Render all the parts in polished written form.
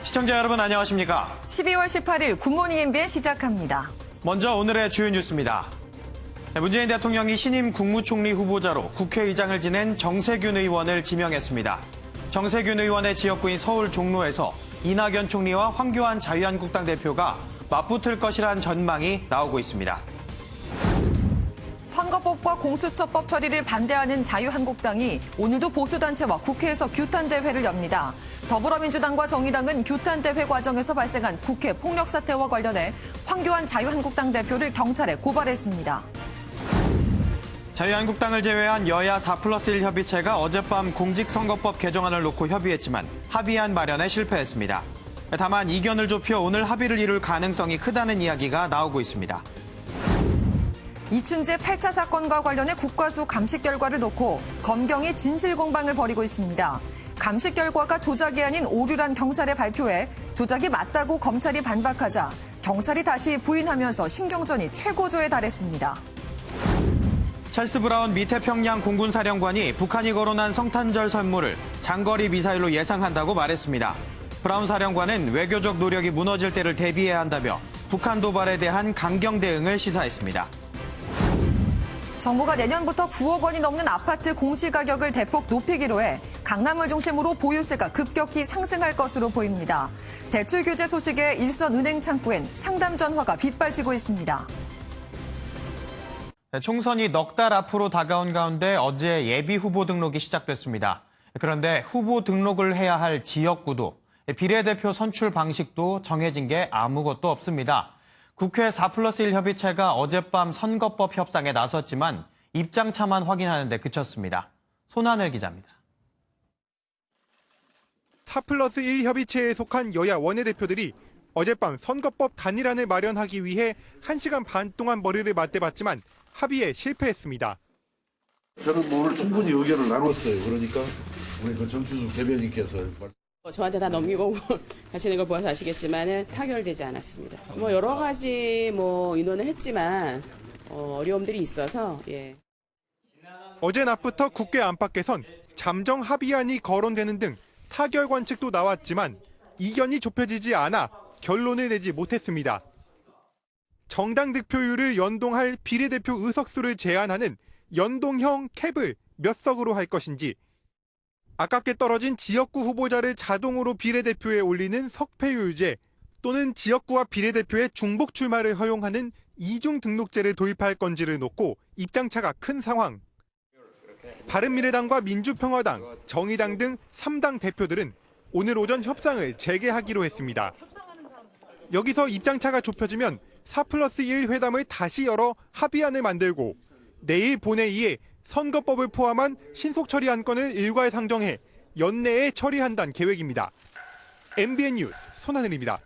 시청자 여러분 안녕하십니까? 12월 18일 굿모닝 MBN 시작합니다. 먼저 오늘의 주요 뉴스입니다. 문재인 대통령이 신임 국무총리 후보자로 국회의장을 지낸 정세균 의원을 지명했습니다. 정세균 의원의 지역구인 서울 종로에서 이낙연 총리와 황교안 자유한국당 대표가 맞붙을 것이란 전망이 나오고 있습니다. 선거법과 공수처법 처리를 반대하는 자유한국당이 오늘도 보수단체와 국회에서 규탄대회를 엽니다. 더불어민주당과 정의당은 규탄대회 과정에서 발생한 국회 폭력 사태와 관련해 황교안 자유한국당 대표를 경찰에 고발했습니다. 자유한국당을 제외한 여야 4+1 협의체가 어젯밤 공직선거법 개정안을 놓고 협의했지만 합의안 마련에 실패했습니다. 다만 이견을 좁혀 오늘 합의를 이룰 가능성이 크다는 이야기가 나오고 있습니다. 이춘재 8차 사건과 관련해 국과수 감식 결과를 놓고 검경이 진실 공방을 벌이고 있습니다. 감식 결과가 조작이 아닌 오류란 경찰의 발표에 조작이 맞다고 검찰이 반박하자 경찰이 다시 부인하면서 신경전이 최고조에 달했습니다. 찰스 브라운 미 태평양 공군사령관이 북한이 거론한 성탄절 선물을 장거리 미사일로 예상한다고 말했습니다. 브라운 사령관은 외교적 노력이 무너질 때를 대비해야 한다며 북한 도발에 대한 강경 대응을 시사했습니다. 정부가 내년부터 9억 원이 넘는 아파트 공시가격을 대폭 높이기로 해 강남을 중심으로 보유세가 급격히 상승할 것으로 보입니다. 대출 규제 소식에 일선은행 창구엔 상담 전화가 빗발치고 있습니다. 총선이 넉 달 앞으로 다가온 가운데 어제 예비 후보 등록이 시작됐습니다. 그런데 후보 등록을 해야 할 지역구도 비례대표 선출 방식도 정해진 게 아무것도 없습니다. 국회 4+1 협의체가 어젯밤 선거법 협상에 나섰지만 입장차만 확인하는 데 그쳤습니다. 손하늘 기자입니다. 4+1 협의체에 속한 여야 원내대표들이 어젯밤 선거법 단일안을 마련하기 위해 1시간 반 동안 머리를 맞대봤지만 합의에 실패했습니다. 저는 오늘 충분히 의견을 나눴어요. 그러니까 우리 그 정치수 대변인께서 저한테 다 넘기고 가시는 걸 보아서 아시겠지만은 타결되지 않았습니다. 여러 가지 인원을 했지만 어려움들이 있어서 어제 낮부터 국회 안팎에선 잠정 합의안이 거론되는 등 타결 관측도 나왔지만 이견이 좁혀지지 않아 결론을 내지 못했습니다. 정당 득표율을 연동할 비례대표 의석수를 제한하는 연동형 캡을 몇 석으로 할 것인지, 아깝게 떨어진 지역구 후보자를 자동으로 비례대표에 올리는 석패율제 또는 지역구와 비례대표의 중복 출마를 허용하는 이중 등록제를 도입할 건지를 놓고 입장차가 큰 상황. 바른미래당과 민주평화당, 정의당 등 3당 대표들은 오늘 오전 협상을 재개하기로 했습니다. 여기서 입장차가 좁혀지면 4+1 회담을 다시 열어 합의안을 만들고 내일 본회의에 선거법을 포함한 신속 처리 안건을 일괄 상정해 연내에 처리한다는 계획입니다. MBN 뉴스 손하늘입니다.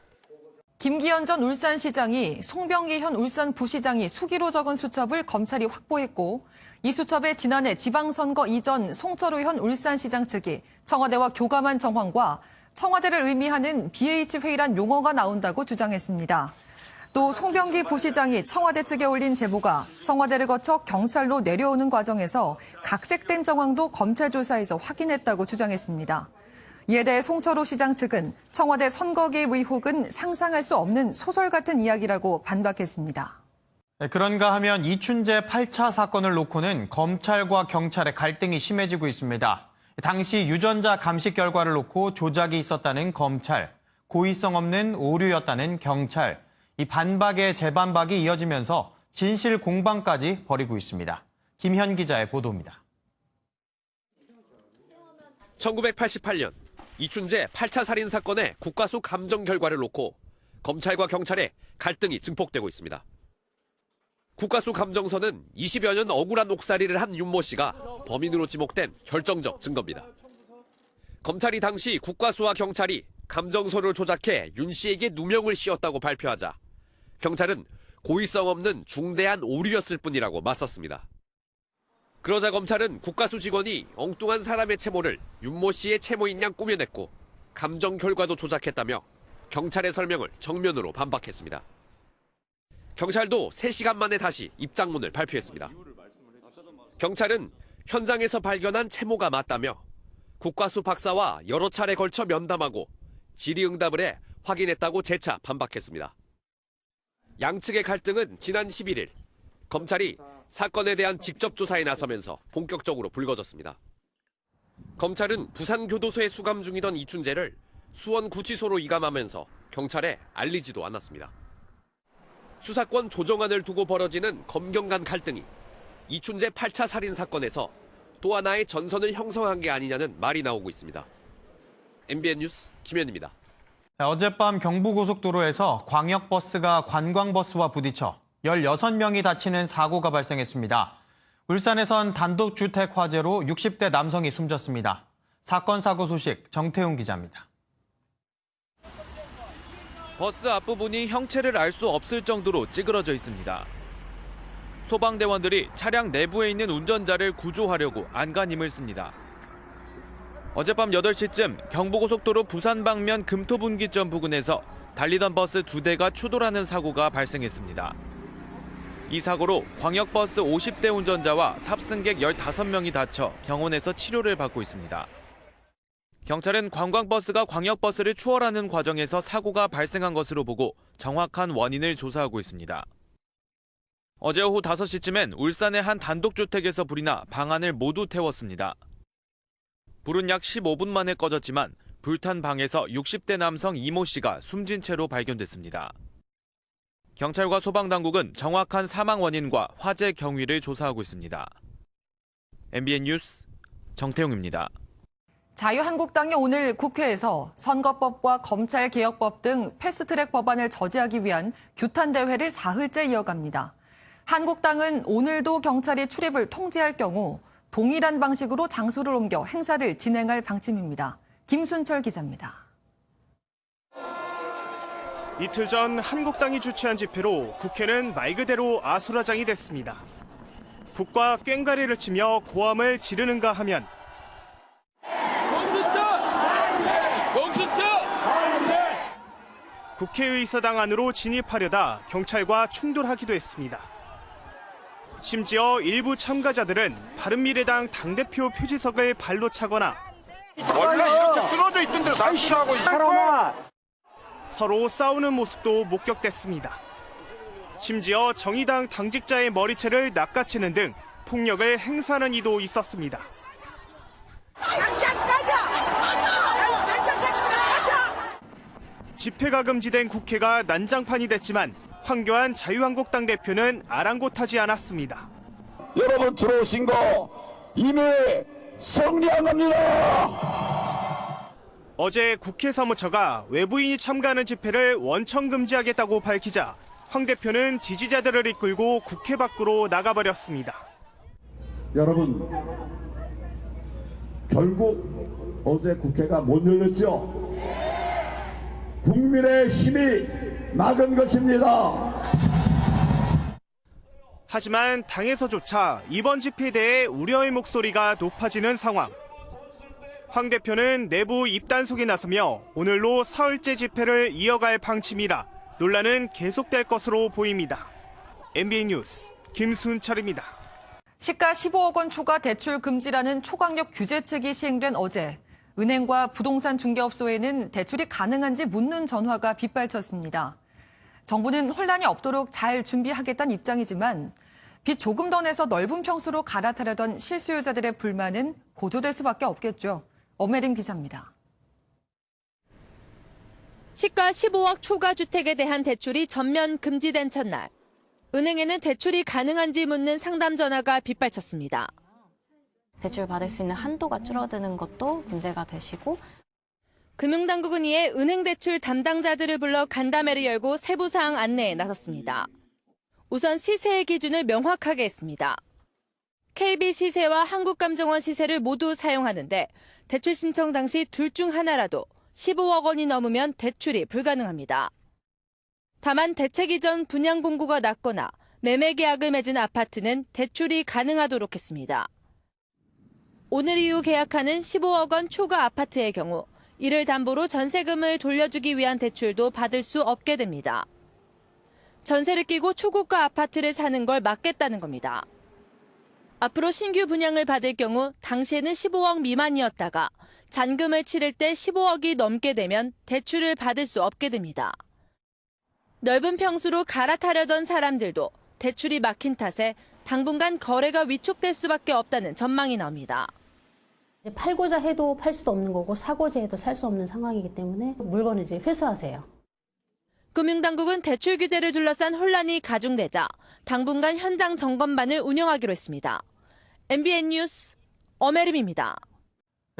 김기현 전 울산시장이 송병기 현 울산부시장이 수기로 적은 수첩을 검찰이 확보했고, 이 수첩에 지난해 지방선거 이전 송철우 현 울산시장 측이 청와대와 교감한 정황과 청와대를 의미하는 BH회의란 용어가 나온다고 주장했습니다. 또 송병기 부시장이 청와대 측에 올린 제보가 청와대를 거쳐 경찰로 내려오는 과정에서 각색된 정황도 검찰 조사에서 확인했다고 주장했습니다. 이에 대해 송철우 시장 측은 청와대 선거 개입 의혹은 상상할 수 없는 소설 같은 이야기라고 반박했습니다. 그런가 하면 이춘재 8차 사건을 놓고는 검찰과 경찰의 갈등이 심해지고 있습니다. 당시 유전자 감식 결과를 놓고 조작이 있었다는 검찰, 고의성 없는 오류였다는 경찰, 이 반박에 재반박이 이어지면서 진실 공방까지 벌이고 있습니다. 김현 기자의 보도입니다. 1988년 이춘재 8차 살인 사건의 국과수 감정 결과를 놓고 검찰과 경찰의 갈등이 증폭되고 있습니다. 국과수 감정서는 20여 년 억울한 옥살이를 한 윤모 씨가 범인으로 지목된 결정적 증거입니다. 검찰이 당시 국과수와 경찰이 감정서를 조작해 윤 씨에게 누명을 씌웠다고 발표하자 경찰은 고의성 없는 중대한 오류였을 뿐이라고 맞섰습니다. 그러자 검찰은 국과수 직원이 엉뚱한 사람의 채모를 윤모 씨의 채모인 양 꾸며냈고 감정 결과도 조작했다며 경찰의 설명을 정면으로 반박했습니다. 경찰도 3시간 만에 다시 입장문을 발표했습니다. 경찰은 현장에서 발견한 채모가 맞다며 국과수 박사와 여러 차례 걸쳐 면담하고 질의응답을 해 확인했다고 재차 반박했습니다. 양측의 갈등은 지난 11일 검찰이 사건에 대한 직접 조사에 나서면서 본격적으로 불거졌습니다. 검찰은 부산교도소에 수감 중이던 이춘재를 수원구치소로 이감하면서 경찰에 알리지도 않았습니다. 수사권 조정안을 두고 벌어지는 검경 간 갈등이 이춘재 8차 살인 사건에서 또 하나의 전선을 형성한 게 아니냐는 말이 나오고 있습니다. MBN 뉴스 김현입니다. 어젯밤 경부고속도로에서 광역버스가 관광버스와 부딪혀 16명이 다치는 사고가 발생했습니다. 울산에선 단독주택 화재로 60대 남성이 숨졌습니다. 사건 사고 소식 정태웅 기자입니다. 버스 앞부분이 형체를 알 수 없을 정도로 찌그러져 있습니다. 소방대원들이 차량 내부에 있는 운전자를 구조하려고 안간힘을 씁니다. 어젯밤 8시쯤 경부고속도로 부산 방면 금토분기점 부근에서 달리던 버스 2대가 추돌하는 사고가 발생했습니다. 이 사고로 광역버스 50대 운전자와 탑승객 15명이 다쳐 병원에서 치료를 받고 있습니다. 경찰은 관광버스가 광역버스를 추월하는 과정에서 사고가 발생한 것으로 보고 정확한 원인을 조사하고 있습니다. 어제 오후 5시쯤엔 울산의 한 단독주택에서 불이 나 방 안을 모두 태웠습니다. 불은 약 15분 만에 꺼졌지만 불탄 방에서 60대 남성 이모 씨가 숨진 채로 발견됐습니다. 경찰과 소방당국은 정확한 사망 원인과 화재 경위를 조사하고 있습니다. MBN 뉴스 정태웅입니다. 자유한국당이 오늘 국회에서 선거법과 검찰개혁법 등 패스트트랙 법안을 저지하기 위한 규탄대회를 사흘째 이어갑니다. 한국당은 오늘도 경찰이 출입을 통제할 경우 동일한 방식으로 장소를 옮겨 행사를 진행할 방침입니다. 김순철 기자입니다. 이틀 전 한국당이 주최한 집회로 국회는 말 그대로 아수라장이 됐습니다. 북과 꽹과리를 치며 고함을 지르는가 하면 국회의사당 안으로 진입하려다 경찰과 충돌하기도 했습니다. 심지어 일부 참가자들은 바른미래당 당대표 표지석을 발로 차거나 원래 이렇게 쓰러져 있던 데로 날씨하고 이 사람아 서로 싸우는 모습도 목격됐습니다. 심지어 정의당 당직자의 머리채를 낚아채는 등 폭력을 행사하는 이도 있었습니다. 집회가 금지된 국회가 난장판이 됐지만 황교안 자유한국당 대표는 아랑곳하지 않았습니다. 여러분 들어오신 거 이미 성리한 겁니다. 어제 국회 사무처가 외부인이 참가하는 집회를 원천 금지하겠다고 밝히자 황 대표는 지지자들을 이끌고 국회 밖으로 나가버렸습니다. 여러분 결국 어제 국회가 못 열렸죠. 국민의 힘이 막은 것입니다. 하지만 당에서조차 이번 집회에 대해 우려의 목소리가 높아지는 상황. 황 대표는 내부 입단속에 나서며 오늘로 사흘째 집회를 이어갈 방침이라 논란은 계속될 것으로 보입니다. MBN 뉴스 김순철입니다. 시가 15억 원 초과 대출 금지라는 초강력 규제책이 시행된 어제 은행과 부동산 중개업소에는 대출이 가능한지 묻는 전화가 빗발쳤습니다. 정부는 혼란이 없도록 잘 준비하겠다는 입장이지만 빚 조금 더 내서 넓은 평수로 갈아타려던 실수요자들의 불만은 고조될 수밖에 없겠죠. 엄혜림 기자입니다. 시가 15억 초과 주택에 대한 대출이 전면 금지된 첫날, 은행에는 대출이 가능한지 묻는 상담 전화가 빗발쳤습니다. 대출 받을 수 있는 한도가 줄어드는 것도 문제가 되시고, 금융당국은 이에 은행 대출 담당자들을 불러 간담회를 열고 세부 사항 안내에 나섰습니다. 우선 시세의 기준을 명확하게 했습니다. KB 시세와 한국감정원 시세를 모두 사용하는데 대출 신청 당시 둘 중 하나라도 15억 원이 넘으면 대출이 불가능합니다. 다만 대책 이전 분양 공고가 났거나 매매 계약을 맺은 아파트는 대출이 가능하도록 했습니다. 오늘 이후 계약하는 15억 원 초과 아파트의 경우 이를 담보로 전세금을 돌려주기 위한 대출도 받을 수 없게 됩니다. 전세를 끼고 초고가 아파트를 사는 걸 막겠다는 겁니다. 앞으로 신규 분양을 받을 경우 당시에는 15억 미만이었다가 잔금을 치를 때 15억이 넘게 되면 대출을 받을 수 없게 됩니다. 넓은 평수로 갈아타려던 사람들도 대출이 막힌 탓에 당분간 거래가 위축될 수밖에 없다는 전망이 나옵니다. 팔고자 해도 팔 수도 없는 거고 사고자 해도 살 수 없는 상황이기 때문에 물건을 이제 회수하세요. 금융당국은 대출 규제를 둘러싼 혼란이 가중되자 당분간 현장 점검반을 운영하기로 했습니다. MBN 뉴스 엄혜림입니다.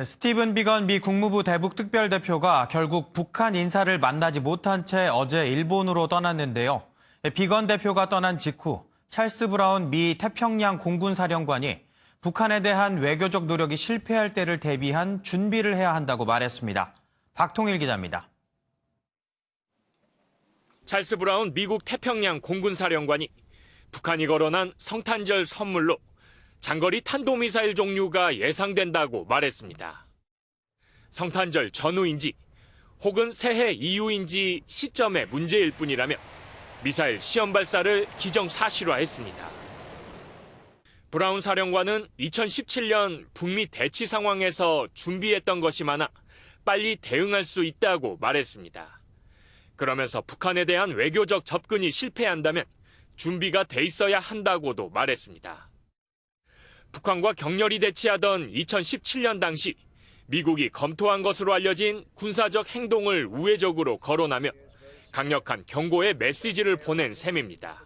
스티븐 비건 미 국무부 대북 특별대표가 결국 북한 인사를 만나지 못한 채 어제 일본으로 떠났는데요. 비건 대표가 떠난 직후 찰스 브라운 미 태평양 공군사령관이 북한에 대한 외교적 노력이 실패할 때를 대비한 준비를 해야 한다고 말했습니다. 박통일 기자입니다. 찰스 브라운 미국 태평양 공군사령관이 북한이 거론한 성탄절 선물로 장거리 탄도미사일 종류가 예상된다고 말했습니다. 성탄절 전후인지 혹은 새해 이후인지 시점의 문제일 뿐이라며 미사일 시험 발사를 기정사실화했습니다. 브라운 사령관은 2017년 북미 대치 상황에서 준비했던 것이 많아 빨리 대응할 수 있다고 말했습니다. 그러면서 북한에 대한 외교적 접근이 실패한다면 준비가 돼 있어야 한다고도 말했습니다. 북한과 격렬히 대치하던 2017년 당시 미국이 검토한 것으로 알려진 군사적 행동을 우회적으로 거론하며 강력한 경고의 메시지를 보낸 셈입니다.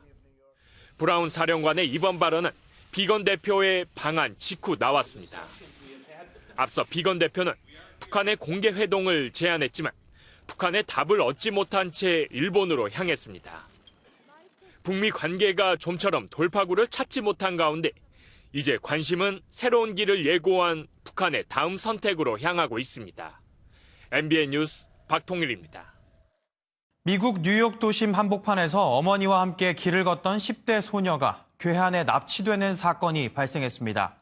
브라운 사령관의 이번 발언은 비건 대표의 방한 직후 나왔습니다. 앞서 비건 대표는 북한의 공개 회동을 제안했지만 북한의 답을 얻지 못한 채 일본으로 향했습니다. 북미 관계가 좀처럼 돌파구를 찾지 못한 가운데 이제 관심은 새로운 길을 예고한 북한의 다음 선택으로 향하고 있습니다. MBN 뉴스 박통일입니다. 미국 뉴욕 도심 한복판에서 어머니와 함께 길을 걷던 10대 소녀가 괴한에 납치되는 사건이 발생했습니다.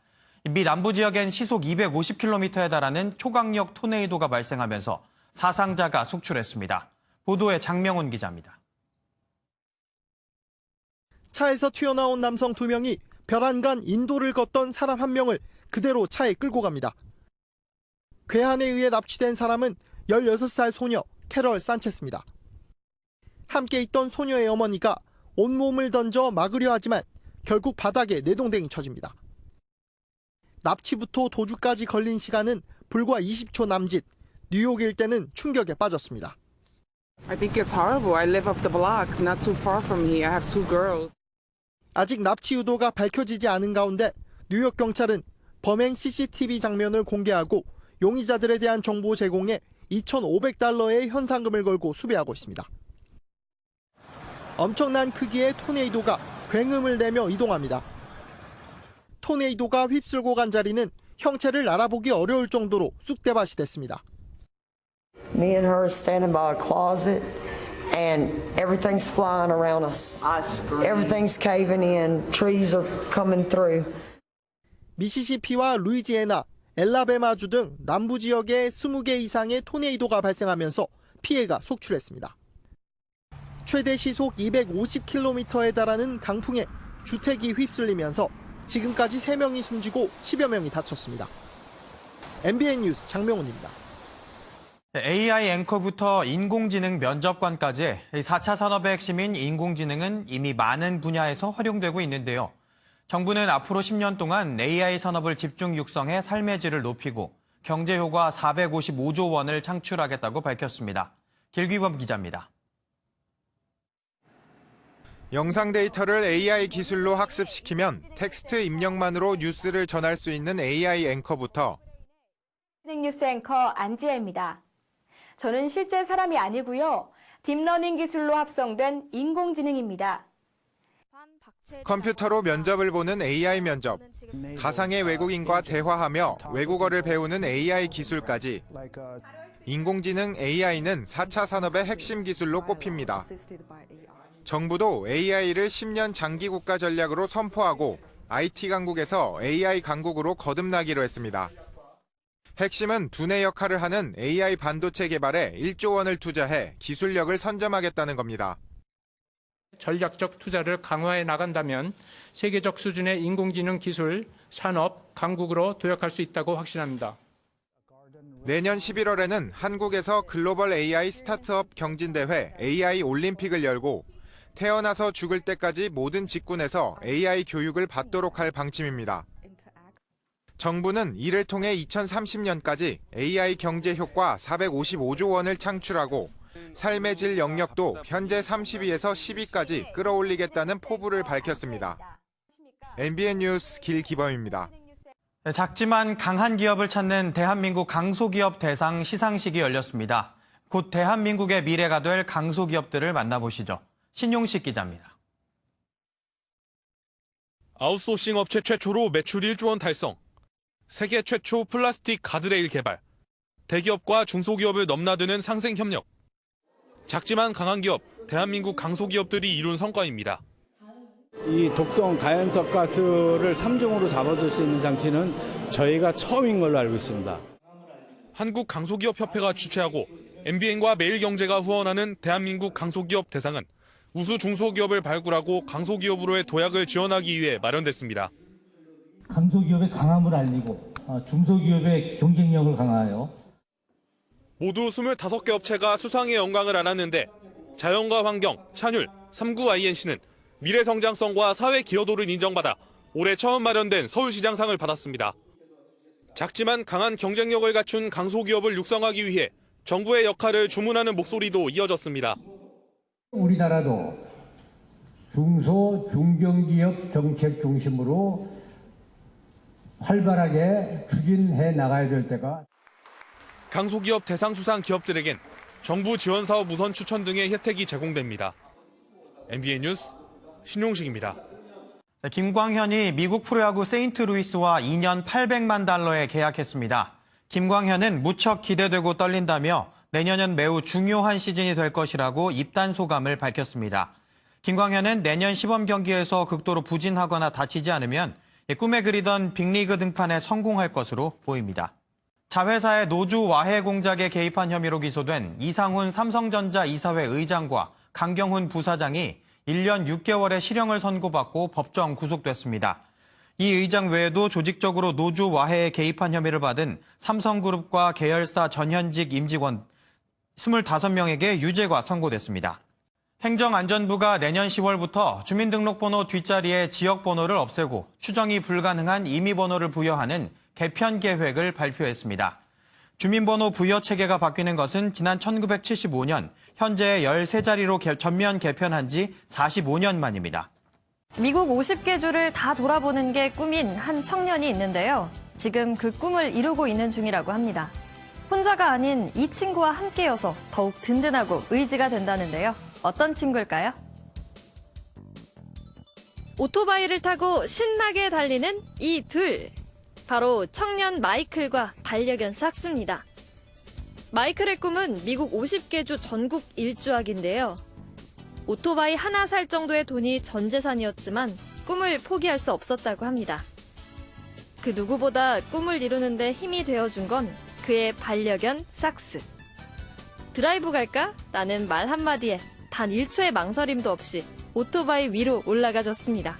미 남부 지역엔 시속 250km에 달하는 초강력 토네이도가 발생하면서 사상자가 속출했습니다. 보도에 장명훈 기자입니다. 차에서 튀어나온 남성 2명이 벼란간 인도를 걷던 사람 1명을 그대로 차에 끌고 갑니다. 괴한에 의해 납치된 사람은 16살 소녀 캐럴 산체스입니다. 함께 있던 소녀의 어머니가 온몸을 던져 막으려 하지만 결국 바닥에 내동댕이 쳐집니다. 납치부터 도주까지 걸린 시간은 불과 20초 남짓. 뉴욕 일대는 충격에 빠졌습니다. I think it's horrible. I live up the block, not too far from here. I have 2 girls. 아직 납치 의도가 밝혀지지 않은 가운데 뉴욕 경찰은 범행 CCTV 장면을 공개하고 용의자들에 대한 정보 제공에 $2,500의 현상금을 걸고 수배하고 있습니다. 엄청난 크기의 토네이도가 굉음을 내며 이동합니다. 토네이도가 휩쓸고 간 자리는 형체를 알아보기 어려울 정도로 쑥대밭이 됐습니다. Me and her standing by a closet and everything's flying around us. Everything's caving in. Trees are coming through. 미시시피와 루이지애나, 엘라베마주 등 남부 지역에 20개 이상의 토네이도가 발생하면서 피해가 속출했습니다. 최대 시속 250km에 달하는 강풍에 주택이 휩쓸리면서 지금까지 3명이 숨지고 10여 명이 다쳤습니다. MBN 뉴스 장명훈입니다. AI 앵커부터 인공지능 면접관까지 4차 산업의 핵심인 인공지능은 이미 많은 분야에서 활용되고 있는데요. 정부는 앞으로 10년 동안 AI 산업을 집중 육성해 삶의 질을 높이고 경제 효과 455조 원을 창출하겠다고 밝혔습니다. 길귀범 기자입니다. 영상 데이터를 AI 기술로 학습시키면 텍스트 입력만으로 뉴스를 전할 수 있는 AI 앵커부터 뉴스 앵커 안지혜입니다. 저는 실제 사람이 아니고요. 딥러닝 기술로 합성된 인공지능입니다. 컴퓨터로 면접을 보는 AI 면접, 가상의 외국인과 대화하며 외국어를 배우는 AI 기술까지 인공지능 AI는 4차 산업의 핵심 기술로 꼽힙니다. 정부도 AI를 10년 장기 국가 전략으로 선포하고 IT 강국에서 AI 강국으로 거듭나기로 했습니다. 핵심은 두뇌 역할을 하는 AI 반도체 개발에 1조 원을 투자해 기술력을 선점하겠다는 겁니다. 전략적 투자를 강화해 나간다면 세계적 수준의 인공지능 기술, 산업, 강국으로 도약할 수 있다고 확신합니다. 내년 11월에는 한국에서 글로벌 AI 스타트업 경진대회 AI 올림픽을 열고 태어나서 죽을 때까지 모든 직군에서 AI 교육을 받도록 할 방침입니다. 정부는 이를 통해 2030년까지 AI 경제 효과 455조 원을 창출하고 삶의 질 영역도 현재 32에서 10위까지 끌어올리겠다는 포부를 밝혔습니다. MBN 뉴스 길기범입니다. 작지만 강한 기업을 찾는 대한민국 강소기업 대상 시상식이 열렸습니다. 곧 대한민국의 미래가 될 강소기업들을 만나보시죠. 신용식 기자입니다. 아웃소싱 업체 최초로 매출 1조 원 달성, 세계 최초 플라스틱 가드레일 개발, 대기업과 중소기업을 넘나드는 상생 협력, 작지만 강한 기업, 대한민국 강소기업들이 이룬 성과입니다. 이 독성 가연석 가스를 3종으로 잡아줄 수 있는 장치는 저희가 처음인 걸로 알고 있습니다. 한국 강소기업협회가 주최하고 MBN과 매일경제가 후원하는 대한민국 강소기업 대상은 우수 중소기업을 발굴하고 강소기업으로의 도약을 지원하기 위해 마련됐습니다. 강소기업의 강함을 알리고 중소기업의 경쟁력을 강화하여 모두 25개 업체가 수상의 영광을 안았는데 자연과 환경, 찬율, 3구 INC는 미래 성장성과 사회 기여도를 인정받아 올해 처음 마련된 서울시장상을 받았습니다. 작지만 강한 경쟁력을 갖춘 강소기업을 육성하기 위해 정부의 역할을 주문하는 목소리도 이어졌습니다. 우리나라도 중소, 중견기업 정책 중심으로 활발하게 추진해 나가야 될 때가 강소기업 대상 수상 기업들에겐 정부 지원 사업 우선 추천 등의 혜택이 제공됩니다. MBN 뉴스 신용식입니다. 김광현이 미국 프로야구 세인트루이스와 2년 800만 달러에 계약했습니다. 김광현은 무척 기대되고 떨린다며 내년은 매우 중요한 시즌이 될 것이라고 입단 소감을 밝혔습니다. 김광현은 내년 시범 경기에서 극도로 부진하거나 다치지 않으면 꿈에 그리던 빅리그 등판에 성공할 것으로 보입니다. 자회사의 노조 와해 공작에 개입한 혐의로 기소된 이상훈 삼성전자 이사회 의장과 강경훈 부사장이 1년 6개월의 실형을 선고받고 법정 구속됐습니다. 이 의장 외에도 조직적으로 노조 와해에 개입한 혐의를 받은 삼성그룹과 계열사 전현직 임직원 25명에게 유죄가 선고됐습니다. 행정안전부가 내년 10월부터 주민등록번호 뒷자리에 지역번호를 없애고 추정이 불가능한 임의번호를 부여하는 개편 계획을 발표했습니다. 주민번호 부여 체계가 바뀌는 것은 지난 1975년 현재 13자리로 전면 개편한 지 45년 만입니다. 미국 50개 주를 다 돌아보는 게 꿈인 한 청년이 있는데요. 지금 그 꿈을 이루고 있는 중이라고 합니다. 혼자가 아닌 이 친구와 함께여서 더욱 든든하고 의지가 된다는데요. 어떤 친구일까요? 오토바이를 타고 신나게 달리는 이 둘. 바로 청년 마이클과 반려견 삭스입니다. 마이클의 꿈은 미국 50개 주 전국 일주하기인데요. 오토바이 하나 살 정도의 돈이 전 재산이었지만 꿈을 포기할 수 없었다고 합니다. 그 누구보다 꿈을 이루는데 힘이 되어준 건 그의 반려견 삭스. 드라이브 갈까? 라는 말 한마디에 단 1초의 망설임도 없이 오토바이 위로 올라가줬습니다.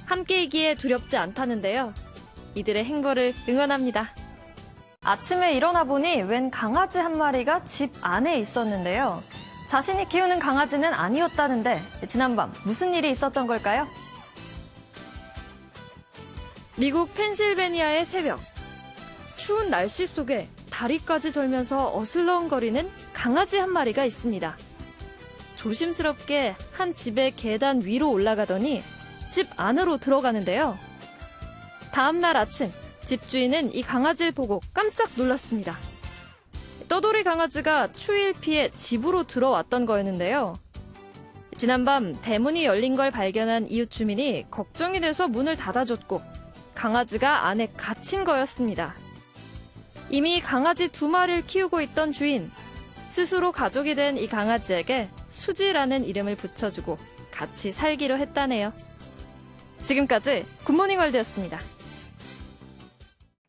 함께이기에 두렵지 않다는데요. 이들의 행보를 응원합니다. 아침에 일어나 보니 웬 강아지 한 마리가 집 안에 있었는데요. 자신이 키우는 강아지는 아니었다는데 지난밤 무슨 일이 있었던 걸까요? 미국 펜실베니아의 새벽. 추운 날씨 속에 다리까지 절면서 어슬렁거리는 강아지 한 마리가 있습니다. 조심스럽게 한 집의 계단 위로 올라가더니 집 안으로 들어가는데요. 다음 날 아침, 집주인은 이 강아지를 보고 깜짝 놀랐습니다. 떠돌이 강아지가 추위를 피해 집으로 들어왔던 거였는데요. 지난밤 대문이 열린 걸 발견한 이웃 주민이 걱정이 돼서 문을 닫아줬고 강아지가 안에 갇힌 거였습니다. 이미 강아지 2마리를 키우고 있던 주인, 스스로 가족이 된 이 강아지에게 수지라는 이름을 붙여주고 같이 살기로 했다네요. 지금까지 굿모닝 월드였습니다.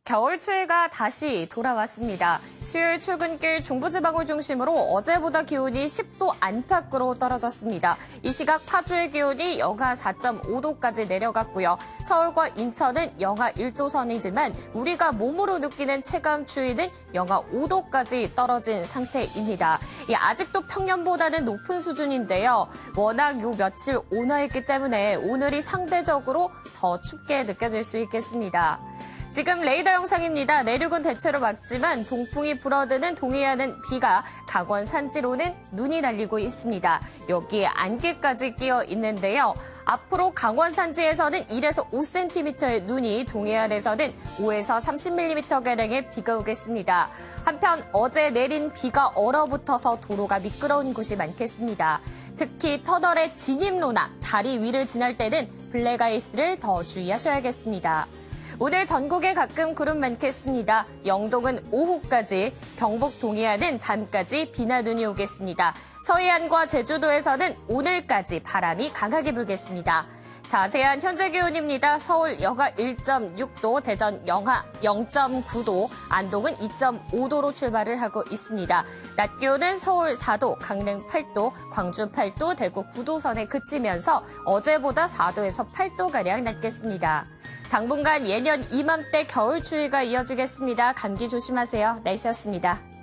겨울 추위가 다시 돌아왔습니다. 수요일 출근길 중부지방을 중심으로 어제보다 기온이 10도 안팎으로 떨어졌습니다. 이 시각 파주의 기온이 영하 4.5도까지 내려갔고요. 서울과 인천은 영하 1도 선이지만 우리가 몸으로 느끼는 체감 추위는 영하 5도까지 떨어진 상태입니다. 아직도 평년보다는 높은 수준인데요. 워낙 요 며칠 온화했기 때문에 오늘이 상대적으로 더 춥게 느껴질 수 있겠습니다. 지금 레이더 영상입니다. 내륙은 대체로 맑지만 동풍이 불어드는 동해안은 비가, 강원 산지로는 눈이 날리고 있습니다. 여기에 안개까지 끼어 있는데요. 앞으로 강원 산지에서는 1에서 5cm의 눈이, 동해안에서는 5에서 30mm가량의 비가 오겠습니다. 한편 어제 내린 비가 얼어붙어서 도로가 미끄러운 곳이 많겠습니다. 특히 터널의 진입로나 다리 위를 지날 때는 블랙아이스를 더 주의하셔야겠습니다. 오늘 전국에 가끔 구름 많겠습니다. 영동은 오후까지, 경북 동해안은 밤까지 비나 눈이 오겠습니다. 서해안과 제주도에서는 오늘까지 바람이 강하게 불겠습니다. 자세한 현재 기온입니다. 서울 영하 1.6도, 대전 영하 0.9도, 안동은 2.5도로 출발을 하고 있습니다. 낮 기온은 서울 4도, 강릉 8도, 광주 8도, 대구 9도 선에 그치면서 어제보다 4도에서 8도가량 낮겠습니다. 당분간 예년 이맘때 겨울 추위가 이어지겠습니다. 감기 조심하세요. 날씨였습니다.